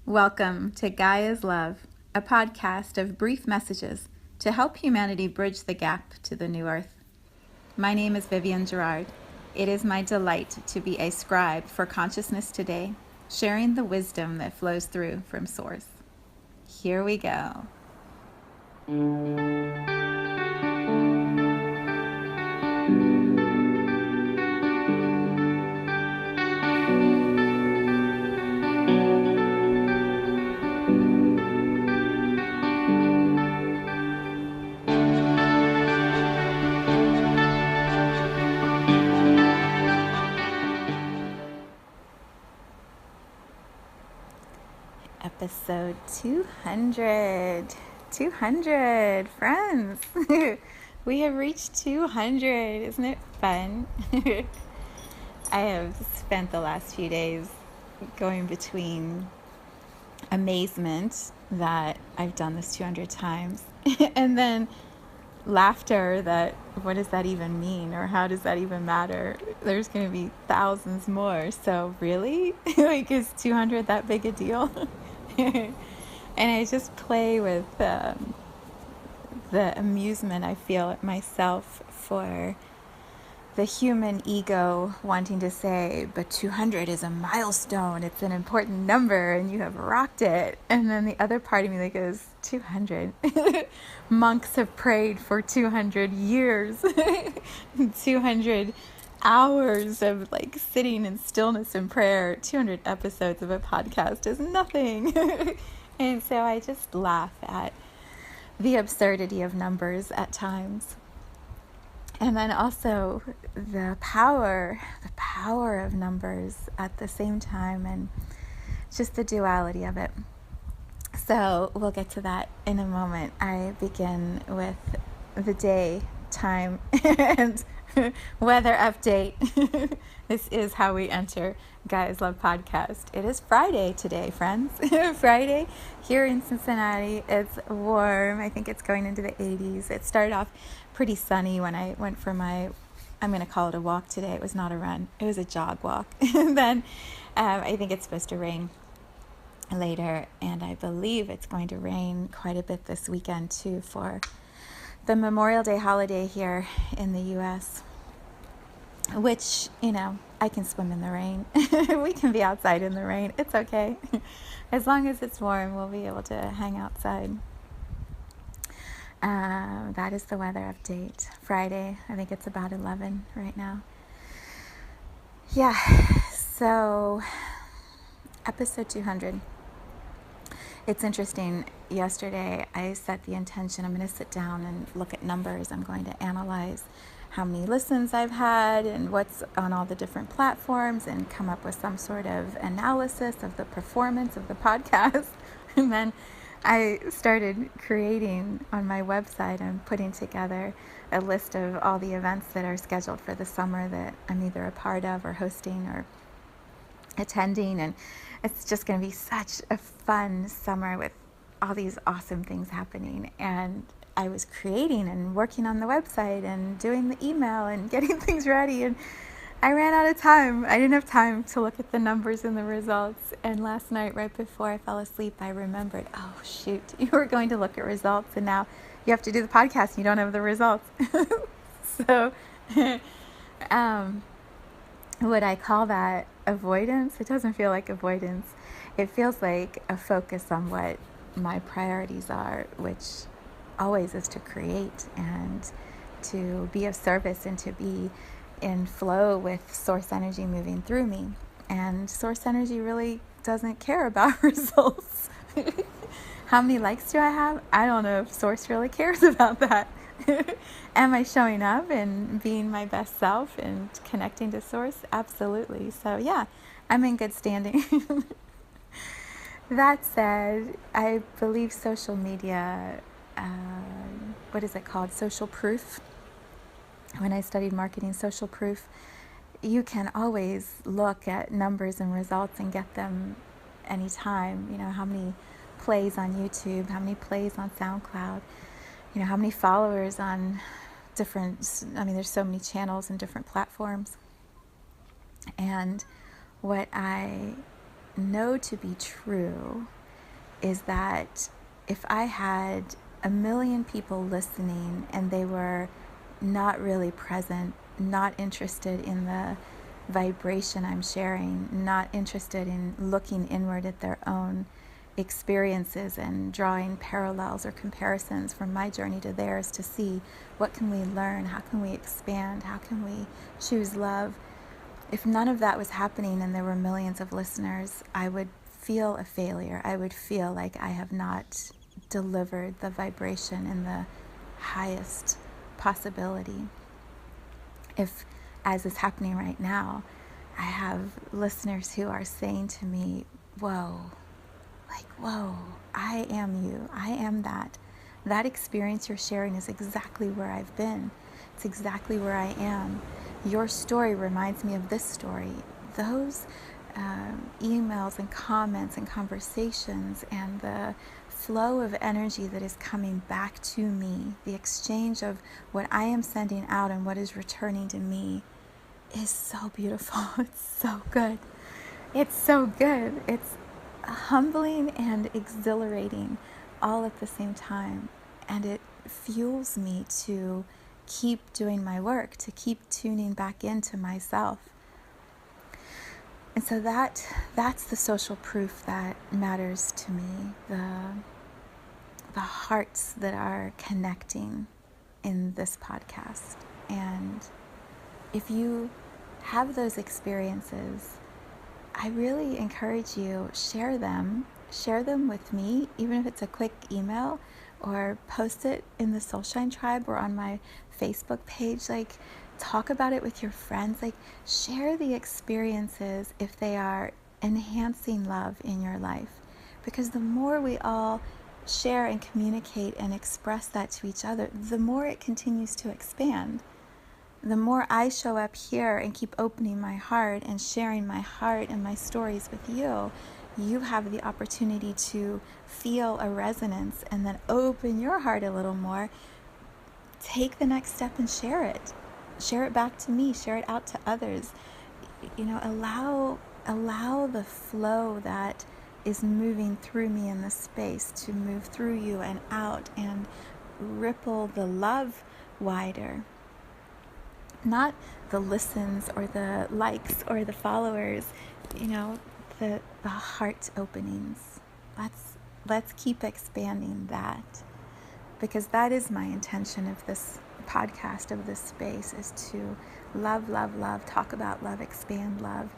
Welcome to Gaia's Love, a podcast of brief messages to help humanity bridge the gap to the new earth. My name is Vivienne Gerard. It is my delight to be a scribe for consciousness today, sharing the wisdom that flows through from Source. Here we go. Episode 200. 200, friends. We have reached 200. Isn't it fun? I have spent the last few days going between amazement that I've done this 200 times and then laughter that what does that even mean, or how does that even matter? There's going to be thousands more. So really? Like, is 200 that big a deal? And I just play with the amusement I feel at myself for the human ego wanting to say, but 200 is a milestone, it's an important number, and you have rocked it. And then the other part of me that goes, 200? Monks have prayed for 200 years, 200 hours of like sitting in stillness and prayer. 200 episodes of a podcast is nothing. And so I just laugh at the absurdity of numbers at times. And then also the power of numbers at the same time, and just the duality of it. So we'll get to that in a moment. I begin with the day, time, and weather update. This is how we enter Gaia's Love podcast. It is Friday today, friends. Friday here in Cincinnati. It's warm. I think it's going into the 80s. It started off pretty sunny when I went for my, I'm going to call it a walk today. It was not a run. It was a jog walk. And then I think it's supposed to rain later, and I believe it's going to rain quite a bit this weekend too for the Memorial Day holiday here in the U.S., which, you know, I can swim in the rain. We can be outside in the rain. It's okay. As long as it's warm, we'll be able to hang outside. That is the weather update. Friday, I think it's about 11 right now. Yeah, so episode 200. It's interesting. Yesterday, I set the intention. I'm going to sit down and look at numbers. I'm going to analyze how many listens I've had and what's on all the different platforms, and come up with some sort of analysis of the performance of the podcast. And then I started creating on my website. I'm putting together a list of all the events that are scheduled for the summer that I'm either a part of or hosting or attending, and it's just going to be such a fun summer with all these awesome things happening. And I was creating and working on the website and doing the email and getting things ready, and I ran out of time. I didn't have time to look at the numbers and the results. And last night, right before I fell asleep, I remembered, oh shoot, you were going to look at results, and now you have to do the podcast and you don't have the results. So would I call that avoidance? It doesn't feel like avoidance. It feels like a focus on what my priorities are, which always is to create and to be of service and to be in flow with source energy moving through me. And source energy really doesn't care about results. How many likes do I have? I don't know if source really cares about that. Am I showing up and being my best self and connecting to source? Absolutely. So yeah, I'm in good standing. That said, I believe social media, what is it called? Social proof. When I studied marketing, social proof, you can always look at numbers and results and get them anytime. You know, how many plays on YouTube, how many plays on SoundCloud, you know, how many followers on there's so many channels and different platforms. And what I know to be true is that if I had 1,000,000 people listening and they were not really present, not interested in the vibration I'm sharing, not interested in looking inward at their own experiences and drawing parallels or comparisons from my journey to theirs to see what can we learn, how can we expand, how can we choose love. If none of that was happening and there were millions of listeners, I would feel a failure. I would feel like I have not delivered the vibration in the highest possibility. If, as is happening right now, I have listeners who are saying to me, whoa, I am you, I am that. That experience you're sharing is exactly where I've been. It's exactly where I am. Your story reminds me of this story. Those emails and comments and conversations and the flow of energy that is coming back to me, the exchange of what I am sending out and what is returning to me is so beautiful. It's so good. It's so good. It's humbling and exhilarating all at the same time. And it fuels me to keep doing my work, to keep tuning back into myself. And so that's the social proof that matters to me, the hearts that are connecting in this podcast. And if you have those experiences, I really encourage you, share them with me, even if it's a quick email, or post it in the Soulshine Tribe or on my Facebook page. Like, talk about it with your friends. Like, share the experiences if they are enhancing love in your life. Because the more we all share and communicate and express that to each other, the more it continues to expand. The more I show up here and keep opening my heart and sharing my heart and my stories with you, you have the opportunity to feel a resonance and then open your heart a little more. Take the next step and share it. Share it back to me. Share it out to others. Allow the flow that is moving through me in this space to move through you and out and ripple the love wider. Not the listens or the likes or the followers, the heart openings. Let's keep expanding that, because that is my intention of this podcast, of this space, is to love, talk about love, expand love,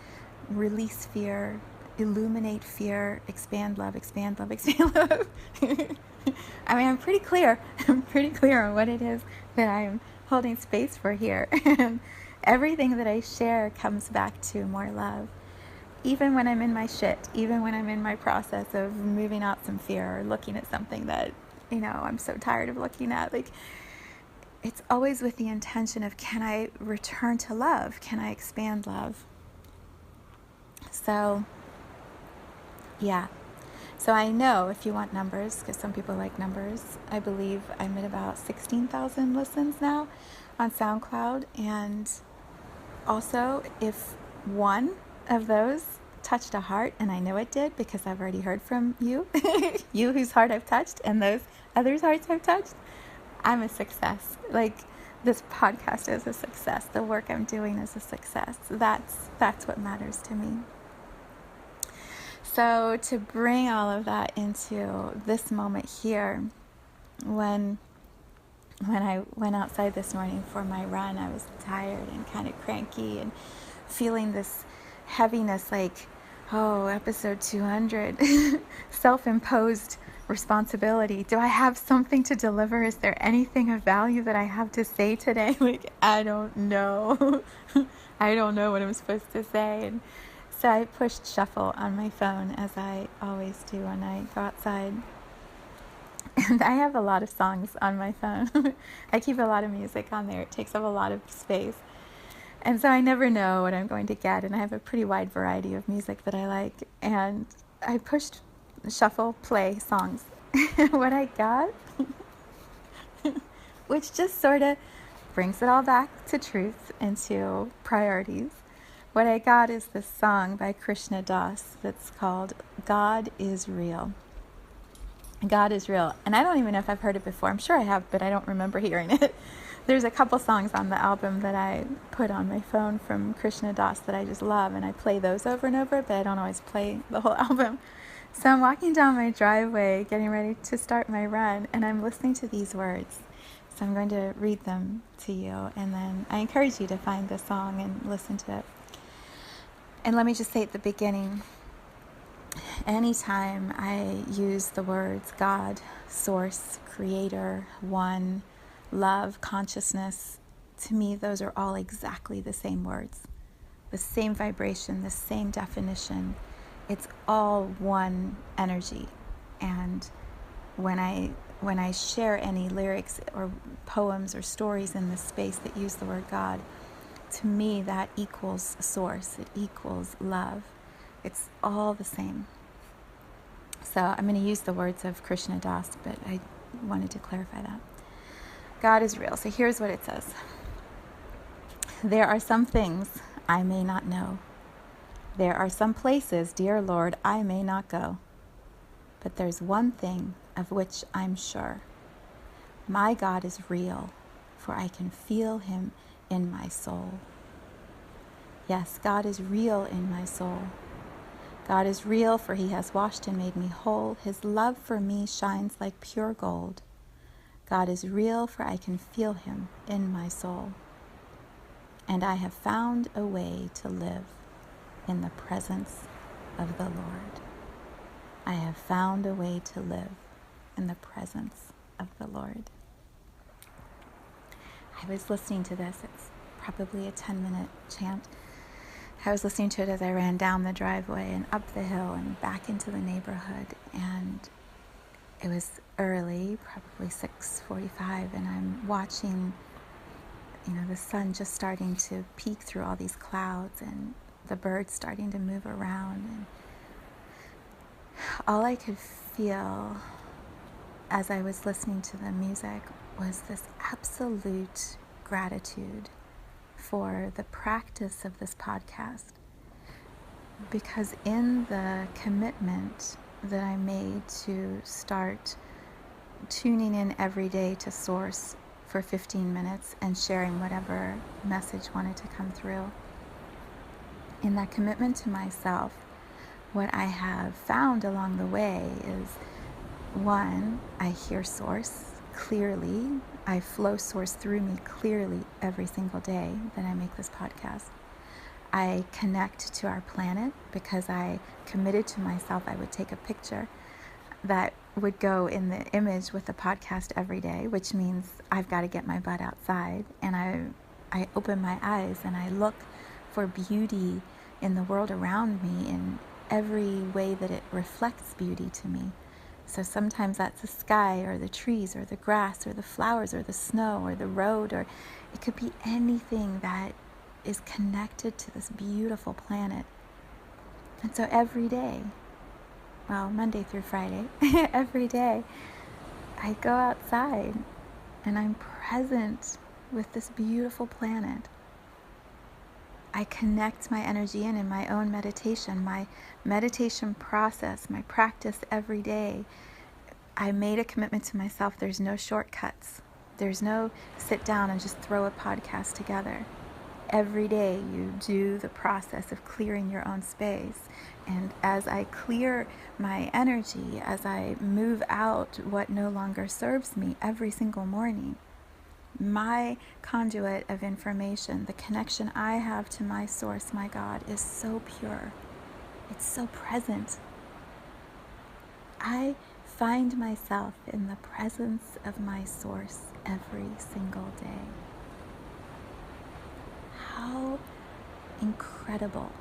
release fear, illuminate fear, expand love, expand love. I mean, I'm pretty clear on what it is that I'm holding space for here. And everything that I share comes back to more love. Even when I'm in my shit, even when I'm in my process of moving out some fear or looking at something that, I'm so tired of looking at, like, it's always with the intention of, can I return to love? Can I expand love? So, yeah. So I know, if you want numbers, because some people like numbers, I believe I'm at about 16,000 listens now on SoundCloud. And also, if one of those touched a heart, and I know it did because I've already heard from you, you whose heart I've touched, and those others' hearts I've touched, I'm a success. Like, this podcast is a success. The work I'm doing is a success. That's what matters to me. So to bring all of that into this moment here, when I went outside this morning for my run, I was tired and kind of cranky and feeling this heaviness, like, episode 200, self-imposed responsibility. Do I have something to deliver? Is there anything of value that I have to say today? Like, I don't know. I don't know what I'm supposed to say. And so I pushed shuffle on my phone, as I always do when I go outside. And I have a lot of songs on my phone. I keep a lot of music on there. It takes up a lot of space. And so I never know what I'm going to get. And I have a pretty wide variety of music that I like. And I pushed shuffle play songs. What I got, which just sort of brings it all back to truth and to priorities. What I got is this song by Krishna Das that's called God is Real. God is real. And I don't even know if I've heard it before. I'm sure I have, but I don't remember hearing it. There's a couple songs on the album that I put on my phone from Krishna Das that I just love, and I play those over and over, but I don't always play the whole album. So I'm walking down my driveway, getting ready to start my run, and I'm listening to these words. So I'm going to read them to you, and then I encourage you to find the song and listen to it. And let me just say at the beginning, anytime I use the words God, source, creator, one, love, consciousness, to me those are all exactly the same words, the same vibration, the same definition. It's all one energy. And when I share any lyrics or poems or stories in this space that use the word God, to me that equals source, it equals love. It's all the same. So I'm going to use the words of Krishna Das, but I wanted to clarify that. God is real. So here's what it says. There are some things I may not know. There are some places, dear Lord, I may not go. But there's one thing of which I'm sure. My God is real, for I can feel him in my soul. Yes, God is real in my soul. God is real, for he has washed and made me whole. His love for me shines like pure gold. God is real, for I can feel him in my soul. And I have found a way to live in the presence of the Lord. I have found a way to live in the presence of the Lord. I was listening to this. It's probably a 10-minute chant. I was listening to it as I ran down the driveway and up the hill and back into the neighborhood. And it was early, probably 6:45, and I'm watching, the sun just starting to peek through all these clouds and the birds starting to move around. And all I could feel as I was listening to the music was this absolute gratitude for the practice of this podcast. Because in the commitment that I made to start tuning in every day to Source for 15 minutes and sharing whatever message wanted to come through, in that commitment to myself, what I have found along the way is, one, I hear Source clearly. I flow Source through me clearly every single day that I make this podcast. I connect to our planet because I committed to myself I would take a picture that would go in the image with the podcast every day, which means I've got to get my butt outside, and I open my eyes and I look for beauty in the world around me in every way that it reflects beauty to me. So sometimes that's the sky or the trees or the grass or the flowers or the snow or the road, or it could be anything that is connected to this beautiful planet. And so every day, well, Monday through Friday, every day, I go outside and I'm present with this beautiful planet. I connect my energy in my own meditation, my meditation process, my practice every day. I made a commitment to myself. There's no shortcuts. There's no sit down and just throw a podcast together. Every day you do the process of clearing your own space. And as I clear my energy, as I move out what no longer serves me every single morning, my conduit of information, the connection I have to my source, my God, is so pure. It's so present. I find myself in the presence of my source every single day. How incredible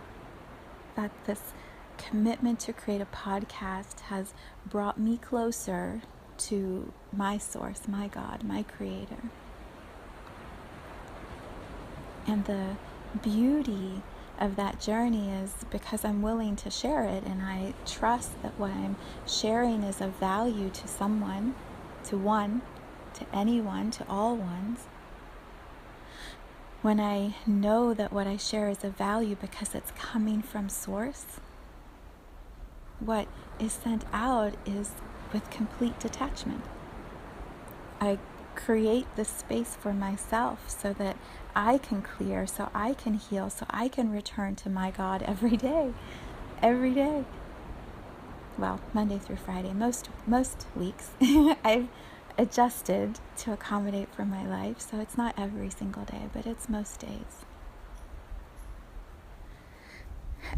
that this commitment to create a podcast has brought me closer to my source, my God, my creator. And the beauty of that journey is because I'm willing to share it, and I trust that what I'm sharing is of value to someone, to one, to anyone, to all ones. When I know that what I share is of value because it's coming from Source, what is sent out is with complete detachment. I create this space for myself so that I can clear, so I can heal, so I can return to my God every day. Every day. Well, Monday through Friday. Most weeks I've adjusted to accommodate for my life, so it's not every single day, but it's most days.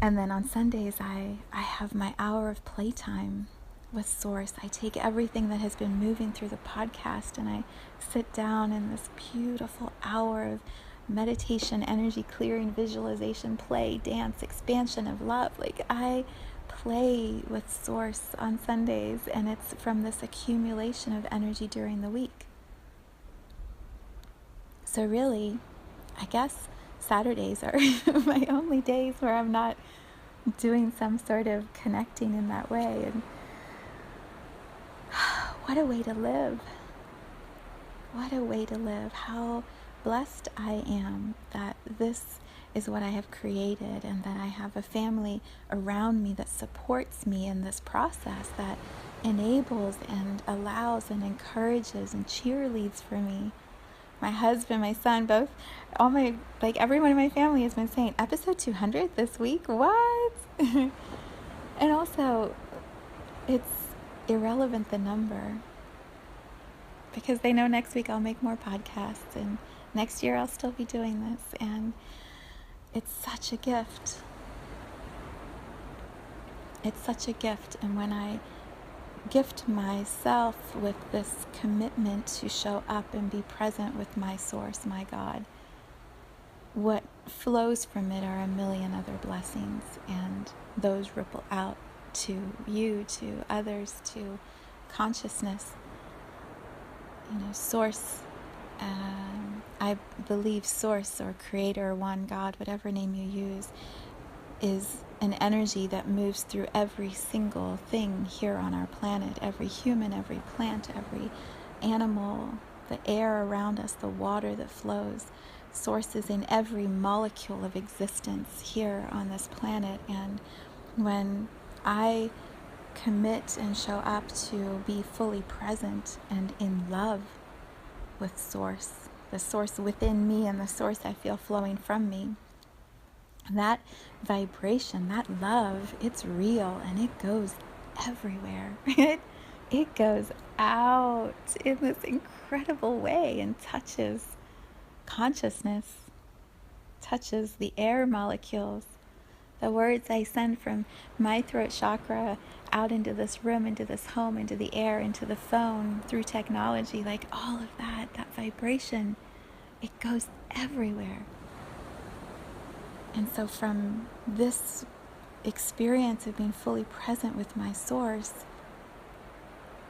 And then on Sundays, I have my hour of playtime with Source. I take everything that has been moving through the podcast and I sit down in this beautiful hour of meditation, energy clearing, visualization, play, dance, expansion of love. Like, I play with Source on Sundays, and it's from this accumulation of energy during the week. So really, I guess Saturdays are my only days where I'm not doing some sort of connecting in that way. And what a way to live. What a way to live. How blessed I am that this is what I have created, and that I have a family around me that supports me in this process, that enables and allows and encourages and cheerleads for me. My husband, my son, both, everyone in my family has been saying, episode 200 this week? What? And also, it's irrelevant, the number, because they know next week I'll make more podcasts, and next year I'll still be doing this, and it's such a gift. It's such a gift, and when I gift myself with this commitment to show up and be present with my Source, my God, what flows from it are a million other blessings, and those ripple out to you, to others, to consciousness. Source, I believe Source or Creator, One, God, whatever name you use, is an energy that moves through every single thing here on our planet, every human, every plant, every animal, the air around us, the water that flows. Source is in every molecule of existence here on this planet. And when I commit and show up to be fully present and in love with Source, the Source within me and the Source I feel flowing from me, that vibration, that love, it's real, and it goes everywhere. It goes out in this incredible way and touches consciousness, touches the air molecules. The words I send from my throat chakra out into this room, into this home, into the air, into the phone, through technology, like all of that vibration, it goes everywhere. And so from this experience of being fully present with my Source,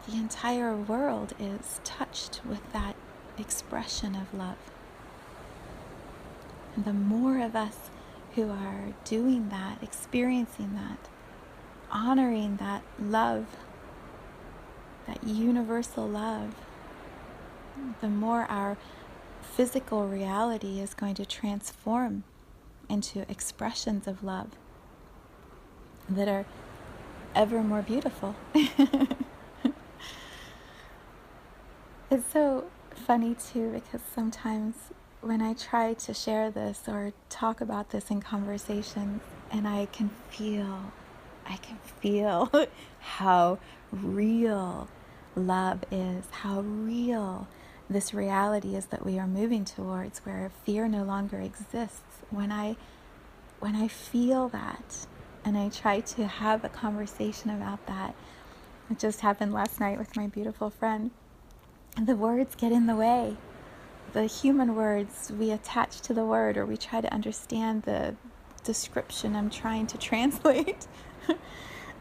the entire world is touched with that expression of love. And the more of us who are doing that, experiencing that, honoring that love, that universal love, the more our physical reality is going to transform into expressions of love that are ever more beautiful. It's so funny too, because sometimes when I try to share this or talk about this in conversations, and I can feel how real love is, how real this reality is that we are moving towards, where fear no longer exists. When I feel that, and I try to have a conversation about that, it just happened last night with my beautiful friend, and the words get in the way. The human words, we attach to the word, or we try to understand the description I'm trying to translate.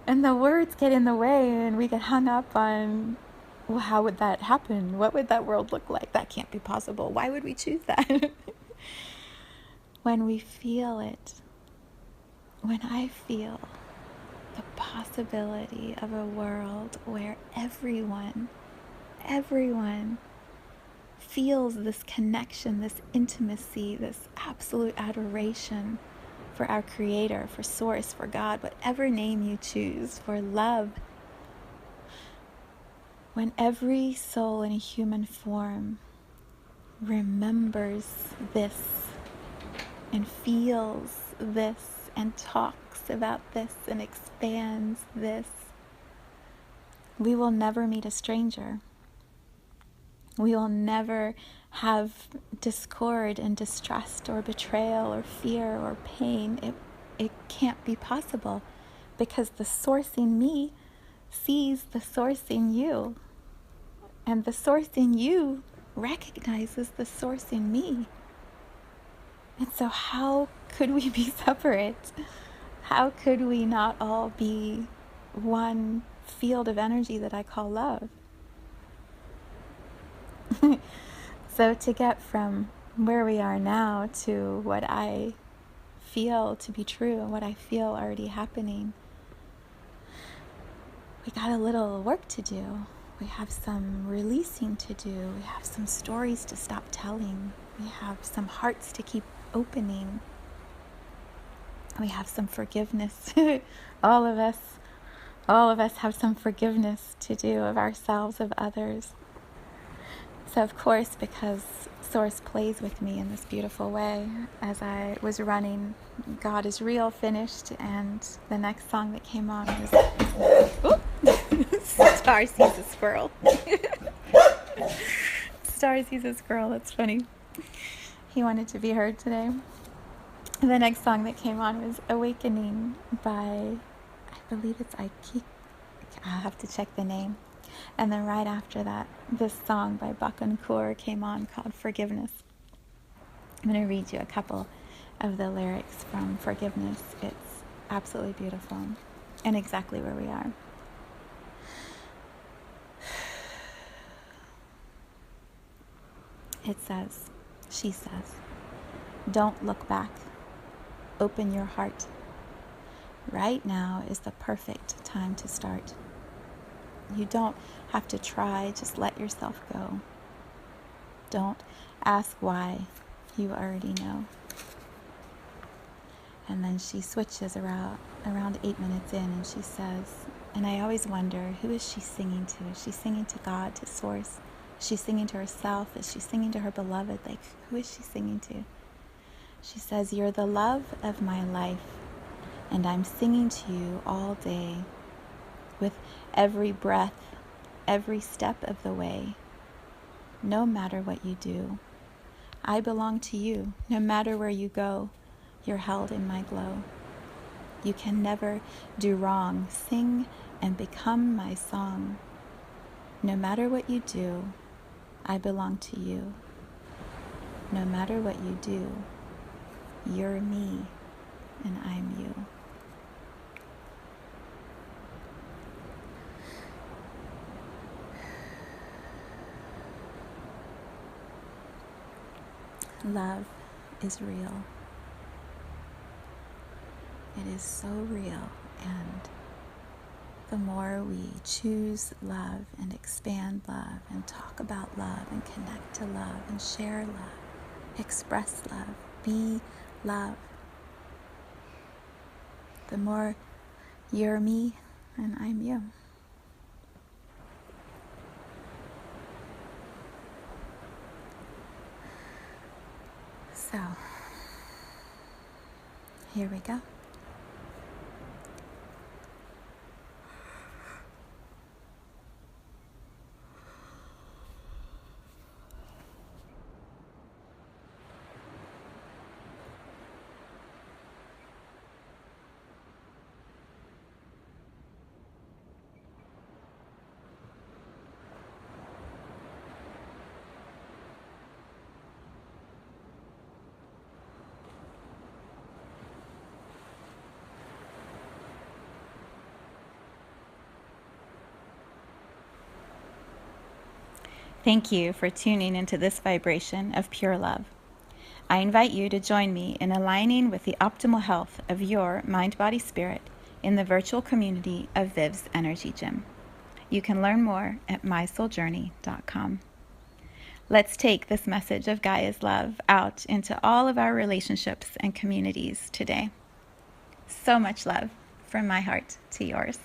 And the words get in the way, and we get hung up on, well, how would that happen? What would that world look like? That can't be possible. Why would we choose that? When we feel it, when I feel the possibility of a world where everyone feels this connection, this intimacy, this absolute adoration for our Creator, for Source, for God, whatever name you choose, for love, when every soul in a human form remembers this and feels this and talks about this and expands this, we will never meet a stranger. We will never have discord and distrust or betrayal or fear or pain. It can't be possible, because the source in me sees the source in you, and the source in you recognizes the source in me. And so how could we be separate? How could we not all be one field of energy that I call love? So to get from where we are now to what I feel to be true and what I feel already happening, we got a little work to do. We have some releasing to do. We have some stories to stop telling. We have some hearts to keep opening. We have some forgiveness. all of us have some forgiveness to do of ourselves, of others. So of course, because Source plays with me in this beautiful way, as I was running God is Real finished, and the next song that came on was Star sees a squirrel. Star sees a squirrel, that's funny. He wanted to be heard today. The next song that came on was Awakening by, I believe it's Aiki. I'll have to check the name. And then right after that, this song by Bakun Kaur came on called Forgiveness. I'm going to read you a couple of the lyrics from Forgiveness. It's absolutely beautiful and exactly where we are. It says, she says, don't look back. Open your heart. Right now is the perfect time to start. You don't have to try, just let yourself go. Don't ask why, you already know. And then she switches around 8 minutes in, and she says, and I always wonder, who is she singing to? Is she singing to God, to Source? Is she singing to herself? Is she singing to her beloved? Like, who is she singing to? She says, you're the love of my life, and I'm singing to you all day, with every breath, every step of the way. No matter what you do, I belong to you. No matter where you go, you're held in my glow. You can never do wrong. Sing and become my song. No matter what you do, I belong to you. No matter what you do, you're me and I'm you. Love is real. It is so real, and the more we choose love and expand love and talk about love and connect to love and share love, express love, be love, the more you're me and I'm you. So, here we go. Thank you for tuning into this vibration of pure love. I invite you to join me in aligning with the optimal health of your mind, body, spirit in the virtual community of Viv's Energy Gym. You can learn more at mysouljourney.com. Let's take this message of Gaia's love out into all of our relationships and communities today. So much love from my heart to yours.